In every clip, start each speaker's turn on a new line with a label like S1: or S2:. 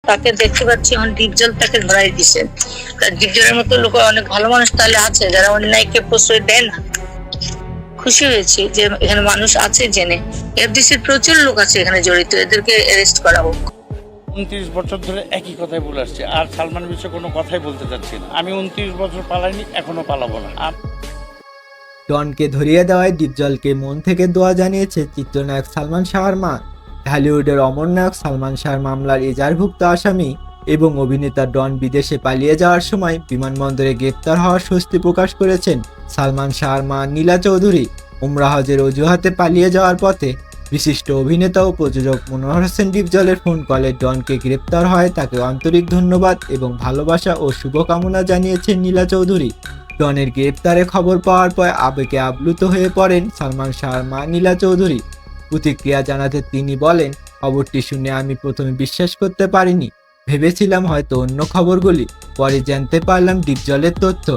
S1: তাকে দেখতে পাচ্ছি এখন ডিপজল তাকে ধরাই দিছে। ডিপজলের মতো লোক অনেক ভালো মানুষ তাহলে আছে যারা অন্যায়কে প্রশ্রয় দেয় না। খুশি হয়েছি যে এখানে মানুষ আছে জেনে। এফডিসির প্রচুর লোক আছে এখানে জড়িত, এদেরকে অ্যারেস্ট করা হোক।
S2: 29 বছর ধরে একই কথাই বলে আসছে, আর সালমান বিষয়ে কোনো কথাই বলতে চাচ্ছি না। আমি 29 বছর পালাইনি, এখনো পালাবো না।
S3: ডনকে ধরিয়ে দেওয়ায় ডিপজলকে মন থেকে দোয়া জানিয়েছে চিত্রনায়ক সালমান শাহর মা। হলিউডের অমর নায়ক সালমান শাহর মামলার এজাহারভুক্ত আসামি এবং অভিনেতা ডন বিদেশে পালিয়ে যাওয়ার সময় বিমানবন্দরে গ্রেপ্তার হওয়ার স্বস্তি প্রকাশ করেছেন সালমান শাহর মা নীলা চৌধুরী। উমরা হজের অজুহাতে পালিয়ে যাওয়ার পথে বিশিষ্ট অভিনেতা ও প্রযোজক মনোয়ার হোসেন ডিপজলের ফোন কলে ডনকে গ্রেপ্তার হয় তাকে আন্তরিক ধন্যবাদ এবং ভালোবাসা ও শুভকামনা জানিয়েছেন নীলা চৌধুরী। ডনের গ্রেপ্তারের খবর পাওয়ার পর আবেগে আপ্লুত হয়ে পড়েন সালমান শাহর মা নীলা চৌধুরী। প্রতিক্রিয়া জানাতে তিনি বলেন, খবরটি শুনে আমি প্রথমে বিশ্বাস করতে পারিনি, ভেবেছিলাম হয়তো অন্য খবরগুলি। পরে জানতে পারলাম ডিপজলের তথ্য।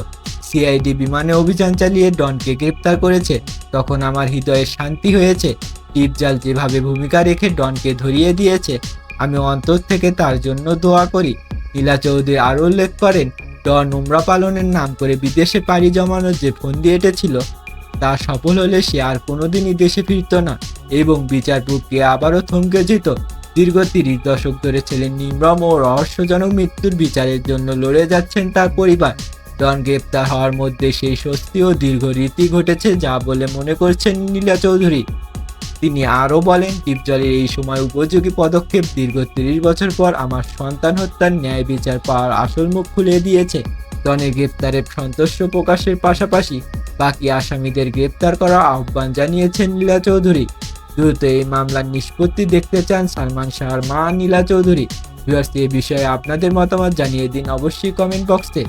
S3: সিআইডি বিমানে অভিযান চালিয়ে ডনকে গ্রেপ্তার করেছে। তখন আমার হৃদয়ে শান্তি হয়েছে। ডিপজল যেভাবে ভূমিকা রেখে ডনকে ধরিয়ে দিয়েছে, আমি অন্তর থেকে তার জন্য দোয়া করি। নীলা চৌধুরী আরও উল্লেখ করেন, ডন উমরা পালনের নাম করে বিদেশে পাড়ি জমানোর যে ফন্দি এঁটেছিল তা সফল হলে সে আর কোনোদিনই দেশে ফিরত না এবং বিচার প্রক্রিয়া আবারও থমকে যেত। দীর্ঘ 30 দশক ধরে ছেলের নির্মম ও রহস্যজনক মৃত্যুর বিচারের জন্য লড়ে যাচ্ছেন তার পরিবার। ডন গ্রেপ্তার হওয়ার মধ্যে সেই স্বস্তি ও দীর্ঘ রীতি ঘটেছে যা বলে মনে করছেন নীলা চৌধুরী। তিনি আরও বলেন, ডিপজলের এই সময় উপযোগী পদক্ষেপ দীর্ঘ 30 বছর পর আমার সন্তান হত্যার ন্যায় বিচার পাওয়ার আসল মুখ খুলে দিয়েছে। ডনের গ্রেপ্তারে সন্তোষ প্রকাশের পাশাপাশি বাকি আসামিদের গ্রেপ্তার করার আহ্বান জানিয়েছেন নীলা চৌধুরী। দ্রুত এই মামলার নিষ্পত্তি দেখতে চান সালমান শাহর মা নীলা চৌধুরী। ভিউয়ার্স, এই বিষয়ে আপনাদের মতামত জানিয়ে দিন অবশ্যই কমেন্ট বক্সে।